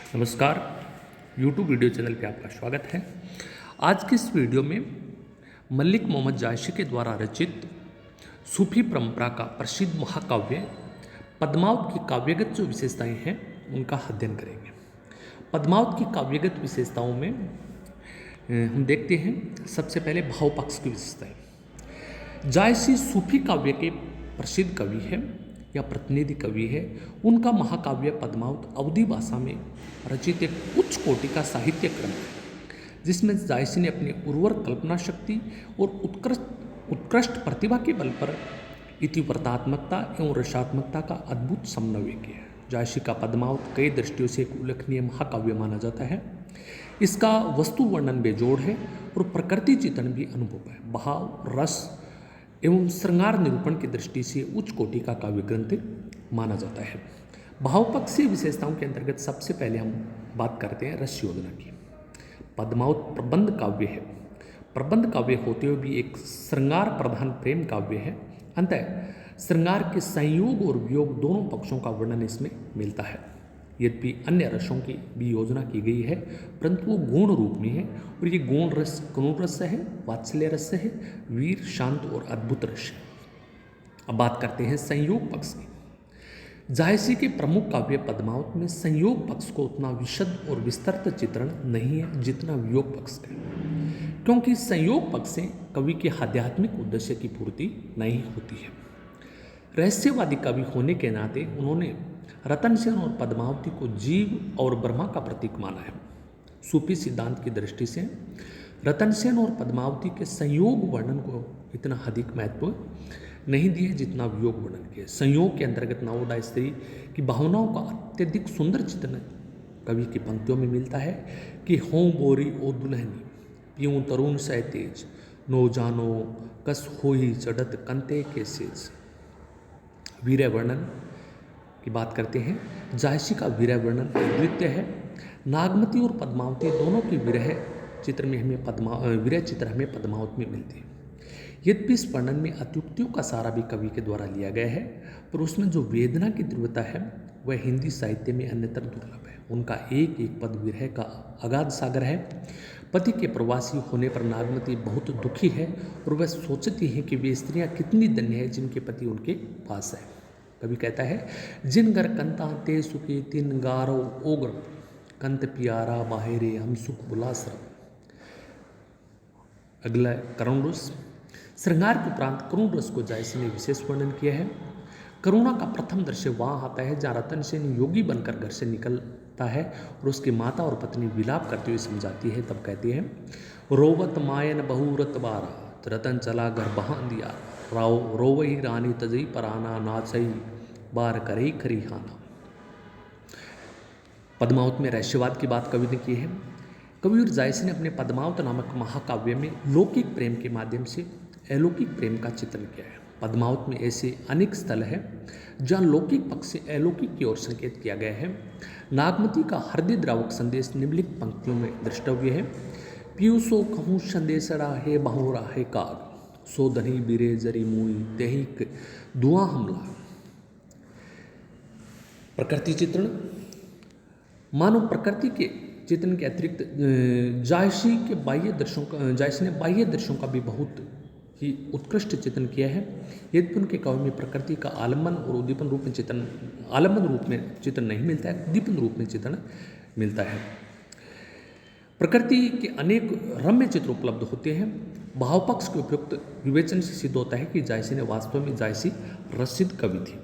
नमस्कार। YouTube video channel पे आपका स्वागत है। आज की इस वीडियो में मलिक मोहम्मद जायसी के द्वारा रचित सूफी परंपरा का प्रसिद्ध महाकाव्य पद्मावत की काव्यगत जो विशेषताएं हैं उनका अध्ययन करेंगे। पद्मावत की काव्यगत विशेषताओं में हम देखते हैं सबसे पहले भाव पक्ष की विशेषताएं। जायसी सूफी काव्य के प्रसिद्ध कवि है या प्रतिनिधि कवि है। उनका महाकाव्य पद्मावत अवधी भाषा में रचित एक उच्च कोटि का साहित्य क्रम है, जिसमें जायसी ने अपनी उर्वर कल्पना शक्ति और उत्कृष्ट प्रतिभा के बल पर इतिवृत्तात्मकता एवं रसात्मकता का अद्भुत समन्वय किया है। जायसी का पद्मावत कई दृष्टियों से एक उल्लेखनीय महाकाव्य माना जाता है। इसका वस्तु वर्णन बेजोड़ है और प्रकृति चित्रण भी अनुभव है। भाव, रस एवं श्रृंगार निरूपण की दृष्टि से उच्च कोटि का काव्य ग्रंथ माना जाता है। भावपक्षीय विशेषताओं के अंतर्गत सबसे पहले हम बात करते हैं रस योजना की। पद्मावत प्रबंध काव्य है। प्रबंध काव्य होते हुए भी एक श्रृंगार प्रधान प्रेम काव्य है। अतः श्रृंगार के संयोग और वियोग दोनों पक्षों का वर्णन इसमें मिलता है। यद्यपि अन्य रसों की भी योजना की गई है, परंतु वो गौण रूप में है और ये गौण रस करुण रस है, वात्सल्य रस है, वीर, शांत और अद्भुत रस है। अब बात करते हैं संयोग पक्ष की। जायसी के प्रमुख काव्य पद्मावत में संयोग पक्ष को उतना विशद और विस्तृत चित्रण नहीं है जितना वियोग पक्ष का, क्योंकि संयोग पक्ष से कवि के आध्यात्मिक उद्देश्य की पूर्ति नहीं होती है। रहस्यवादी कवि होने के नाते उन्होंने रतन सेन और पद्मावती को जीव और ब्रह्मा का प्रतीक माना है। सूफी सिद्धांत की दृष्टि से रतन सेन और पद्मावती के संयोग वर्णन को इतना अधिक महत्व नहीं दिया जितना वियोग वर्णन किया। संयोग के अंतर्गत नवोदय स्त्री की भावनाओं का अत्यधिक सुंदर चित्रण कवि की पंक्तियों में मिलता है कि हों बोरी ओ दुल्हनी, पीऊँ तरुण सह तेज, नो जानो कस होई चढ़त कंते के सेज। वीर्य वर्णन की बात करते हैं। जायसी का वीर्य वर्णन अद्वितीय है। नागमती और पद्मावती दोनों की वीर्य चित्र हमें पद्मावत में मिलती है। यद्यपि इस वर्णन में अत्युक्तियों का सारा भी कवि के द्वारा लिया गया है, पर उसमें जो वेदना की तीव्रता है वह हिंदी साहित्य में अन्यतर दुर्लभ है। उनका एक एक पद विरह का अगाध सागर है। पति के प्रवासी होने पर नागमती बहुत दुखी है और वह सोचती है कि वे स्त्रियां कितनी धन्य है जिनके पति उनके पास है। कवि कहता है, जिन घर कंता ते सुखी तिन गारो ओग्र, कंत प्यारा बाहरे हम सुख बुलासर। अगला करुण रस। श्रृंगार के उपरांत करुण रस को जायसी ने विशेष वर्णन किया है। करुणा का प्रथम दृश्य वहाँ आता है जहाँ रतन सेन योगी बनकर घर से निकलता है और उसकी माता और पत्नी विलाप करते हुए समझाती है। तब कहती है, रोवत मायन बहुरत बारा, रतन चला घर बहान दिया, रोवही रानी तजई पराना, नाचई बार करई खरीहाना। पद्मावत में रहस्यवाद की बात कवि ने की है। कवि और जायसी ने अपने पद्मावत नामक महाकाव्य में लौकिक प्रेम के माध्यम से अलौकिक प्रेम का चित्रण किया है। पद्मावत में ऐसे अनेक स्थल है जहाँ लौकिक पक्ष से अलौकिक की ओर संकेत किया गया है। नागमती का हृदय द्रावक संदेश निम्नलिखित पंक्तियों में दृष्टव्य है। पीयूषो कहूँ संदेशड़ा है बहुरा है काग, सो धनी बिरे जरी मुई तेही दुआ हमला। प्रकृति चित्रण। मानव प्रकृति के चित्रण के अतिरिक्त जायसी ने बाह्य दृश्यों का भी बहुत ही उत्कृष्ट चित्रण किया है। यद्यपि उनके काव्य में प्रकृति का आलम्बन और उद्दीपन रूप में चित्रण नहीं मिलता है, उद्दीपन रूप में चित्रण मिलता है। प्रकृति के अनेक रम्य चित्र उपलब्ध होते हैं। भावपक्ष के उपयुक्त विवेचन से सिद्ध होता है कि जायसी ने वास्तव में जायसी रसिद कवि थी।